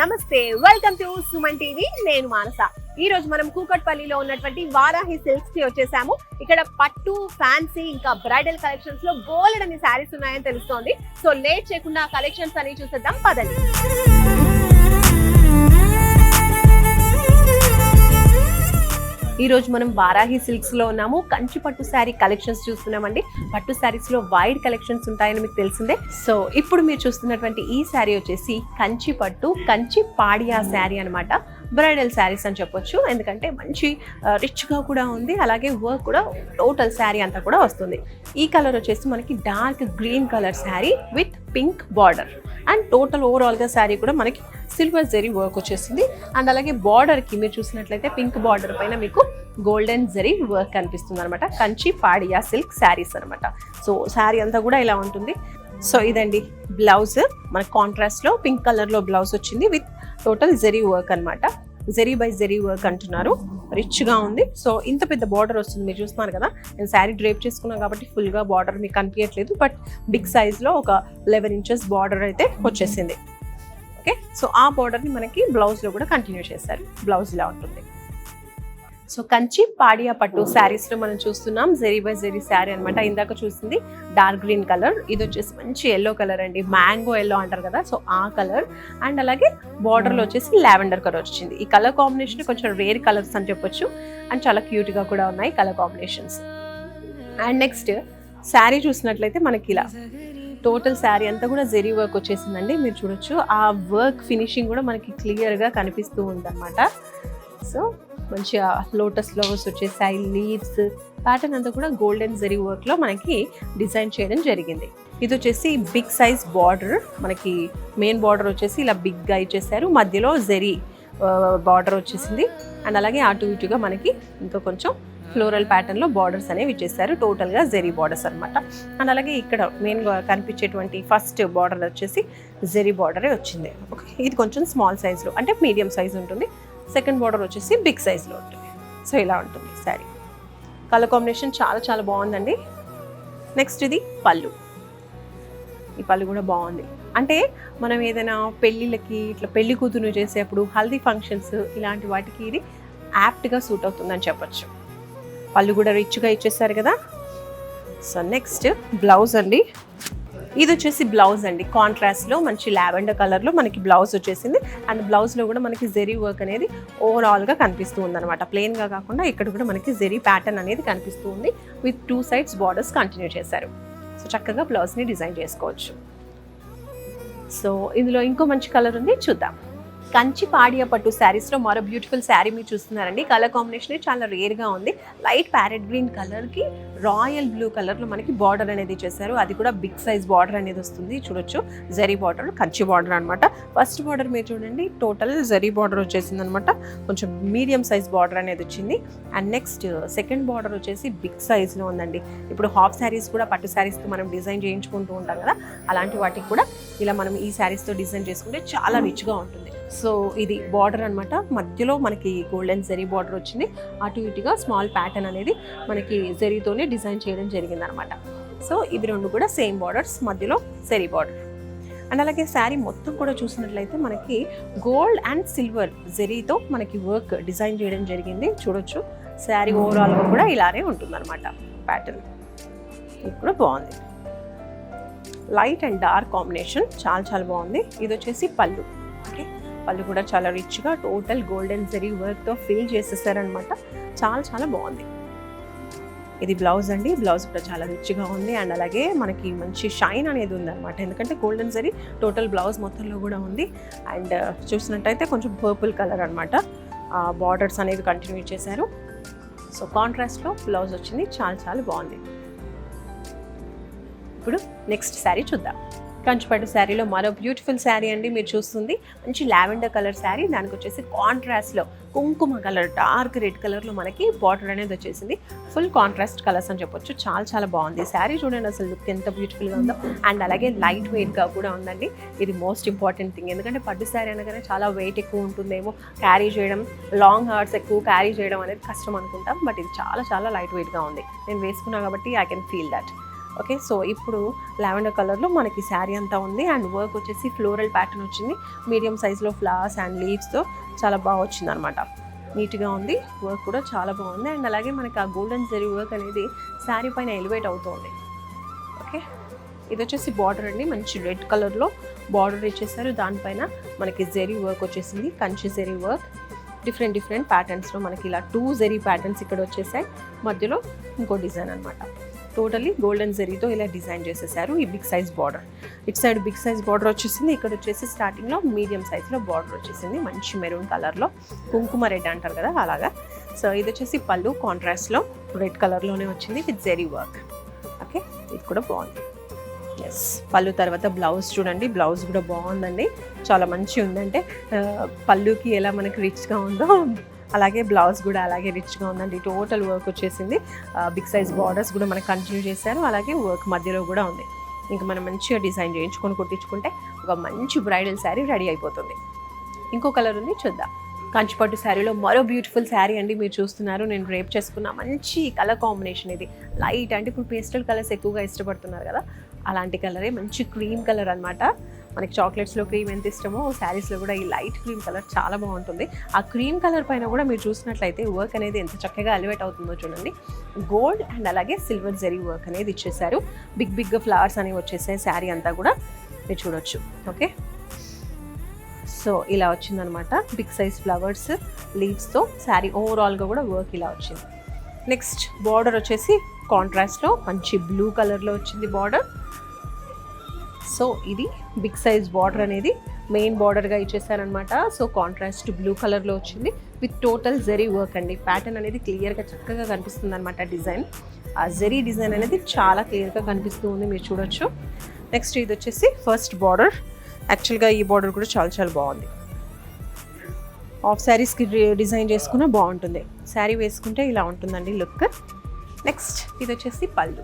నమస్తే, welcome to Suman TV. నేను మానస. ఈ రోజు మనం కూకట్పల్లిలో ఉన్నటువంటి వారాహి సిల్క్స్ కి వచ్చేసాము. ఇక్కడ పట్టు, ఫ్యాన్సీ ఇంకా బ్రైడల్ కలెక్షన్స్ లో గోల్డ్ అని శారీస్ ఉన్నాయని తెలుస్తోంది. సో లేట్ చేయకుండా కలెక్షన్స్ అని చూసేద్దాం, పదండి. ఈ రోజు మనం వారాహి సిల్క్స్ లో ఉన్నాము. కంచి పట్టు శారీ కలెక్షన్స్ చూస్తున్నామండి. పట్టు శారీస్ లో వైడ్ కలెక్షన్స్ ఉంటాయని మీకు తెలిసిందే. సో ఇప్పుడు మీరు చూస్తున్నటువంటి ఈ శారీ వచ్చేసి కంచి పట్టు, కంచి పాడియా శారీ అన్నమాట. బ్రైడల్ శారీస్ అని చెప్పొచ్చు, ఎందుకంటే మంచి రిచ్ గా కూడా ఉంది, అలాగే వర్క్ కూడా టోటల్ శారీ అంతా కూడా వస్తుంది. ఈ కలర్ వచ్చేసి మనకి dark green colour sari with pink border, and total overall గా శారీ కూడా మనకి సిల్వర్ జరీ వర్క్ వచ్చేసింది. అండ్ అలాగే బార్డర్ కి మీరు చూసినట్లయితే పింక్ బార్డర్ పైన మీకు గోల్డెన్ జరీ వర్క్ కనిపిస్తుంది అనమాట. కంచి పాడియా సిల్క్ శారీస్ అనమాట. సో శారీ అంతా కూడా ఇలా ఉంటుంది. సో ఇదండి బ్లౌజ్, మన కాంట్రాస్ట్ లో పింక్ కలర్ లో బ్లౌజ్ వచ్చింది విత్ టోటల్ జరీ వర్క్ అనమాట. జరీ బై జరీ వర్క్ అంటున్నారు, రిచ్ గా ఉంది. సో ఇంత పెద్ద బార్డర్ వస్తుంది, మీరు చూస్తున్నారు కదా. నేను శారీ డ్రేప్ చేసుకున్నాను కాబట్టి ఫుల్ గా బార్డర్ మీకు కనిపించట్లేదు, బట్ బిగ్ సైజ్ లో ఒక 11 ఇంచెస్ బార్డర్ అయితే వచ్చేసింది. ఓకే, సో ఆ బార్డర్ ని మనకి బ్లౌజ్ లో కూడా కంటిన్యూ చేశారు. బ్లౌజ్ ఇలా ఉంటుంది. సో కంచి పాడియా పట్టు శారీస్ లో మనం చూస్తున్నాం జరీ బై జరీ శారీ అనమాట. ఇందాక చూసింది డార్క్ గ్రీన్ కలర్, ఇది వచ్చేసి మంచి ఎల్లో కలర్ అండి, మ్యాంగో ఎల్లో అంటారు కదా, సో ఆ కలర్. అండ్ అలాగే బార్డర్ లో వచ్చేసి లావెండర్ కలర్ వచ్చింది. ఈ కలర్ కాంబినేషన్ కొంచెం రేర్ కలర్స్ అని చెప్పొచ్చు, అండ్ చాలా క్యూట్ గా కూడా ఉన్నాయి colour combinations. And next sari చూసినట్లయితే మనకి ఇలా టోటల్ శారీ అంతా కూడా జరీ వర్క్ వచ్చేసిందండి. మీరు చూడొచ్చు, ఆ వర్క్ ఫినిషింగ్ కూడా మనకి క్లియర్ గా కనిపిస్తూ ఉంది అనమాట. సో మంచిగా లోటస్ ఫ్లవర్స్ వచ్చేసాయి, లీవ్స్ ప్యాటర్న్ అంతా కూడా గోల్డెన్ జరీ వర్క్ లో మనకి డిజైన్ చేయడం జరిగింది. ఇది వచ్చేసి బిగ్ సైజ్ బార్డర్, మనకి మెయిన్ బార్డర్ వచ్చేసి ఇలా బిగ్ గా ఇచ్చేసారు, మధ్యలో జరీ బార్డర్ వచ్చేసింది. అండ్ అలాగే అటు ఇటుగా మనకి ఇంకా కొంచెం ఫ్లోరల్ ప్యాటర్న్ లో బార్డర్స్ అనేవి ఇచ్చేసారు, టోటల్ గా జరీ బార్డర్స్ అనమాట. అండ్ అలాగే ఇక్కడ మెయిన్ గా కనిపించేటువంటి ఫస్ట్ బార్డర్ వచ్చేసి జరీ బార్డరే వచ్చింది. ఓకే, ఇది కొంచెం స్మాల్ సైజ్ లో, అంటే మీడియం సైజ్ ఉంటుంది. సెకండ్ బార్డర్ వచ్చేసి బిగ్ సైజ్లో ఉంటుంది. సో ఇలా ఉంటుంది శారీ. కలర్ కాంబినేషన్ చాలా చాలా బాగుందండి. నెక్స్ట్ ఇది పళ్ళు. ఈ పళ్ళు కూడా బాగుంది. అంటే మనం ఏదైనా పెళ్ళిళ్ళకి ఇట్లా పెళ్లి కూతురు చేసేప్పుడు, హల్దీ ఫంక్షన్స్ ఇలాంటి వాటికి ఇది యాప్ట్గా సూట్ అవుతుందని చెప్పొచ్చు. పళ్ళు కూడా రిచ్గా ఇచ్చేసారు కదా. సో నెక్స్ట్ బ్లౌజ్ అండి. ఇది వచ్చేసి బ్లౌజ్ అండి, కాంట్రాస్ట్ లో మంచి లావెండర్ కలర్ లో మనకి బ్లౌజ్ వచ్చేసింది. అండ్ బ్లౌజ్ లో కూడా మనకి జెరీ వర్క్ అనేది ఓవరాల్ గా కనిపిస్తూ ఉంది అనమాట. ప్లెయిన్ గా కాకుండా ఇక్కడ కూడా మనకి జెరీ ప్యాటర్న్ అనేది కనిపిస్తూ ఉంది విత్ 2 సైడ్స్ బార్డర్స్ కంటిన్యూ చేశారు. సో చక్కగా బ్లౌజ్ ని డిజైన్ చేసుకోవచ్చు. సో ఇందులో ఇంకో మంచి కలర్ ఉంది, చూద్దాం. కంచి పాడియా పట్టు శారీస్ లో మరో బ్యూటిఫుల్ శారీ మీరు చూస్తున్నారండి. కలర్ కాంబినేషన్ చాలా రేర్ గా ఉంది. లైట్ ప్యారెట్ గ్రీన్ కలర్ కి రాయల్ బ్లూ కలర్ లో మనకి బార్డర్ అనేది చేశారు. అది కూడా బిగ్ సైజ్ బార్డర్ అనేది వస్తుంది. చూడొచ్చు, జరీ బార్డర్, కంచి బార్డర్ అనమాట. ఫస్ట్ బార్డర్ మీరు చూడండి, టోటల్ జరీ బార్డర్ వచ్చేసింది అనమాట. కొంచెం మీడియం సైజ్ బార్డర్ అనేది వచ్చింది. అండ్ నెక్స్ట్ సెకండ్ బార్డర్ వచ్చేసి బిగ్ సైజ్ లో ఉందండి. ఇప్పుడు హాఫ్ శారీస్ కూడా పట్టు శారీస్ తో మనం డిజైన్ చేయించుకుంటూ ఉంటాం కదా, అలాంటి వాటికి కూడా ఇలా మనం ఈ శారీస్ తో డిజైన్ చేసుకుంటే చాలా రిచ్ గా ఉంటుంది. సో ఇది బార్డర్ అనమాట, మధ్యలో మనకి గోల్డెన్ జరీ బార్డర్ వచ్చింది. అటు ఇటుగా స్మాల్ ప్యాటర్న్ అనేది మనకి జరీతోనే డిజైన్ చేయడం జరిగింది అనమాట. సో ఇవి రెండు కూడా సేమ్ బార్డర్స్, మధ్యలో జరీ బార్డర్. అండ్ అలాగే శారీ మొత్తం కూడా చూసినట్లయితే మనకి గోల్డ్ అండ్ సిల్వర్ జరీతో మనకి వర్క్ డిజైన్ చేయడం జరిగింది. చూడొచ్చు, శారీ ఓవరాల్గా కూడా ఇలానే ఉంటుంది అనమాట ప్యాటర్న్. ఇది కూడా బాగుంది, లైట్ అండ్ డార్క్ కాంబినేషన్, చాలా చాలా బాగుంది. ఇది వచ్చేసి పళ్ళు. ఓకే, పళ్ళు కూడా చాలా రిచ్గా టోటల్ గోల్డెన్ జరీ వర్క్తో ఫిల్ చేసేసారనమాట. చాలా చాలా బాగుంది. ఇది బ్లౌజ్ అండి. బ్లౌజ్ కూడా చాలా రిచ్గా ఉంది. అండ్ అలాగే మనకి మంచి షైన్ అనేది ఉందన్నమాట, ఎందుకంటే గోల్డెన్ జరీ టోటల్ బ్లౌజ్ మొత్తంలో కూడా ఉంది. అండ్ చూసినట్టయితే కొంచెం పర్పుల్ కలర్ అనమాట, బార్డర్స్ అనేది కంటిన్యూ చేశారు. సో కాంట్రాస్ట్లో బ్లౌజ్ వచ్చింది, చాలా చాలా బాగుంది. ఇప్పుడు నెక్స్ట్ శారీ చూద్దాం. కంచిపట్టు శారీలో మరో బ్యూటిఫుల్ శారీ అండి మీరు చూస్తుంది. మంచి లావెండర్ కలర్ శారీ, దానికి వచ్చేసి కాంట్రాస్ట్లో కుంకుమ కలర్, డార్క్ రెడ్ కలర్లో మనకి బార్డర్ అనేది వచ్చేసింది. ఫుల్ కాంట్రాస్ట్ కలర్స్ అని చెప్పొచ్చు. చాలా చాలా బాగుంది శారీ. చూడండి అసలు లుక్ ఎంత బ్యూటిఫుల్గా ఉందో. అండ్ అలాగే లైట్ వెయిట్గా కూడా ఉందండి. ఇది మోస్ట్ ఇంపార్టెంట్ థింగ్, ఎందుకంటే పట్టు శారీ అనగానే చాలా వెయిట్ ఎక్కువ ఉంటుందేమో, క్యారీ చేయడం, లాంగ్ హార్స్ ఎక్కువ క్యారీ చేయడం అనేది కష్టం అనుకుంటాం. బట్ ఇది చాలా చాలా లైట్ వెయిట్గా ఉంది. నేను వేసుకున్నా కాబట్టి I can feel that. Okay, so ఇప్పుడు లావెండర్ కలర్లో మనకి శారీ అంతా ఉంది అండ్ వర్క్ వచ్చేసి ఫ్లోరల్ ప్యాటర్న్ వచ్చింది. మీడియం సైజ్లో ఫ్లవర్స్ అండ్ లీవ్స్తో చాలా బాగా వచ్చింది అనమాట. నీట్గా ఉంది, వర్క్ కూడా చాలా బాగుంది. అండ్ అలాగే మనకి ఆ గోల్డెన్ జరీ వర్క్ అనేది శారీ పైన ఎలివేట్ అవుతుంది. ఓకే, ఇది వచ్చేసి బార్డర్ అండి, మంచి రెడ్ కలర్లో బార్డర్ ఇచ్చేసారు. దానిపైన మనకి జరీ వర్క్ వచ్చేసింది, కంచి జరీ వర్క్. డిఫరెంట్ ప్యాటర్న్స్లో మనకి ఇలా 2 జరీ ప్యాటర్న్స్ ఇక్కడ వచ్చేసాయి. మధ్యలో ఇంకో డిజైన్ అనమాట. టోటల్లీ గోల్డెన్ జరీతో ఇలా డిజైన్ చేసేసారు. ఈ బిగ్ సైజ్ బార్డర్, ఇటు సైడ్ బిగ్ సైజ్ బార్డర్ వచ్చేసింది. ఇక్కడ వచ్చేసి స్టార్టింగ్లో మీడియం సైజ్లో బార్డర్ వచ్చేసింది, మంచి మెరూన్ కలర్లో, కుంకుమ రెడ్ అంటారు కదా అలాగా. సో ఇది వచ్చేసి పళ్ళు కాంట్రాస్ట్లో రెడ్ కలర్లోనే వచ్చింది విత్ జరీ వర్క్. ఓకే, ఇది కూడా బాగుంది. ఎస్, పళ్ళు తర్వాత బ్లౌజ్ చూడండి, బ్లౌజ్ కూడా బాగుందండి, చాలా మంచిగా ఉందంటే పళ్ళుకి ఎలా మనకి రిచ్గా ఉందో అలాగే బ్లౌజ్ కూడా అలాగే రిచ్గా ఉందండి. టోటల్ వర్క్ వచ్చేసింది. బిగ్ సైజ్ బార్డర్స్ కూడా మనకి కంటిన్యూ చేశారు. అలాగే వర్క్ మధ్యలో కూడా ఉంది. ఇంకా మనం మంచిగా డిజైన్ చేయించుకొని కుట్టించుకుంటే ఒక మంచి బ్రైడల్ శారీ రెడీ అయిపోతుంది. ఇంకో కలర్ ఉంది, చూద్దాం. కంచిపట్టు శారీలో మరో బ్యూటిఫుల్ శారీ అండి మీరు చూస్తున్నారు. నేను రేప్ చేసుకున్న మంచి కలర్ కాంబినేషన్ ఇది. లైట్ అంటే ఇప్పుడు పేస్టల్ కలర్స్ ఎక్కువగా ఇష్టపడుతున్నారు కదా, అలాంటి కలరే, మంచి క్రీమ్ కలర్ అనమాట. మనకి చాక్లెట్స్లో క్రీమ్ ఎంత ఇష్టమో శారీస్లో కూడా ఈ లైట్ క్రీమ్ కలర్ చాలా బాగుంటుంది. ఆ క్రీమ్ కలర్ పైన కూడా మీరు చూసినట్లయితే వర్క్ అనేది ఎంత చక్కగా ఎలివేట్ అవుతుందో చూడండి. గోల్డ్ అండ్ అలాగే సిల్వర్ జరీ వర్క్ అనేది ఇచ్చేసారు. బిగ్ ఫ్లవర్స్ అనేవి వచ్చేసాయి శారీ అంతా కూడా మీరు చూడొచ్చు. ఓకే, సో ఇలా వచ్చిందనమాట. బిగ్ సైజ్ ఫ్లవర్స్ లీవ్స్తో శారీ ఓవరాల్గా కూడా వర్క్ ఇలా వచ్చింది. నెక్స్ట్ బార్డర్ వచ్చేసి కాంట్రాస్ట్లో మంచి బ్లూ కలర్లో వచ్చింది బార్డర్. సో ఇది బిగ్ సైజ్ బార్డర్ అనేది మెయిన్ బార్డర్గా ఇచ్చేసారనమాట. సో కాంట్రాస్ట్ బ్లూ కలర్లో వచ్చింది విత్ టోటల్ జరీ వర్క్ అండి. ప్యాటర్న్ అనేది క్లియర్గా చక్కగా కనిపిస్తుంది అనమాట. డిజైన్, ఆ జరీ డిజైన్ అనేది చాలా క్లియర్గా కనిపిస్తూ ఉంది, మీరు చూడొచ్చు. నెక్స్ట్ ఇది వచ్చేసి ఫస్ట్ బార్డర్. యాక్చువల్గా ఈ బార్డర్ కూడా చాలా బాగుంది. ఆఫ్ శారీస్కి డిజైన్ చేసుకున్నా బాగుంటుంది. శారీ వేసుకుంటే ఇలా ఉంటుందండి లుక్. నెక్స్ట్ ఇది వచ్చేసి పళ్ళు.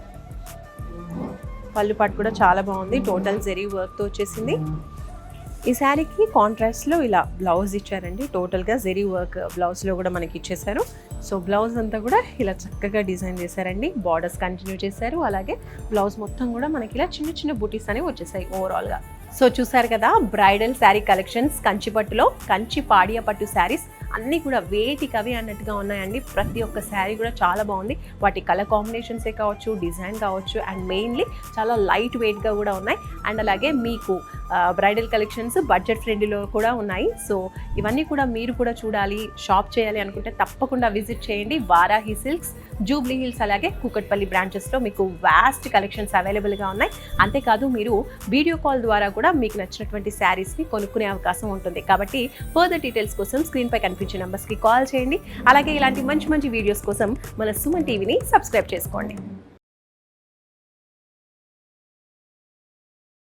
పళ్ళు పాటు కూడా చాలా బాగుంది, టోటల్ జరీ వర్క్తో వచ్చేసింది. ఈ శారీకి కాంట్రాస్ట్లో ఇలా బ్లౌజ్ ఇచ్చారండి. టోటల్గా జరీ వర్క్ బ్లౌజ్లో కూడా మనకి ఇచ్చేసారు. సో బ్లౌజ్ అంతా కూడా ఇలా చక్కగా డిజైన్ చేశారండి. బార్డర్స్ కంటిన్యూ చేశారు. అలాగే బ్లౌజ్ మొత్తం కూడా మనకి ఇలా చిన్న బూటీస్ అనేవి వచ్చేసాయి ఓవరాల్గా. సో చూసారు కదా, బ్రైడల్ శారీ కలెక్షన్స్ కంచిపట్టులో. కంచి పాడియా పట్టు శారీస్ అన్నీ కూడా వేటికవి అన్నట్టుగా ఉన్నాయండి. ప్రతి ఒక్క శారీ కూడా చాలా బాగుంది. వాటి కలర్ కాంబినేషన్సే కావచ్చు, డిజైన్ కావచ్చు, అండ్ మెయిన్లీ చాలా లైట్ వెయిట్గా కూడా ఉన్నాయి. అండ్ అలాగే మీకు బ్రైడల్ కలెక్షన్స్ బడ్జెట్ ఫ్రెండ్లీలో కూడా ఉన్నాయి. సో ఇవన్నీ కూడా మీరు కూడా చూడాలి, షాప్ చేయాలి అనుకుంటే తప్పకుండా విజిట్ చేయండి. వారాహి సిల్క్స్, జూబ్లీ హిల్స్, అలాగే కూకట్పల్లి బ్రాంచెస్లో మీకు వాస్ట్ కలెక్షన్స్ అవైలబుల్గా ఉన్నాయి. అంతేకాదు మీరు వీడియో కాల్ ద్వారా కూడా మీకు నచ్చినటువంటి శారీస్ని కొనుక్కునే అవకాశం ఉంటుంది. కాబట్టి ఫర్దర్ డీటెయిల్స్ కోసం స్క్రీన్పై కనిపించే నెంబర్స్కి కాల్ చేయండి. అలాగే ఇలాంటి మంచి వీడియోస్ కోసం మన సుమన్ టీవీని సబ్స్క్రైబ్ చేసుకోండి.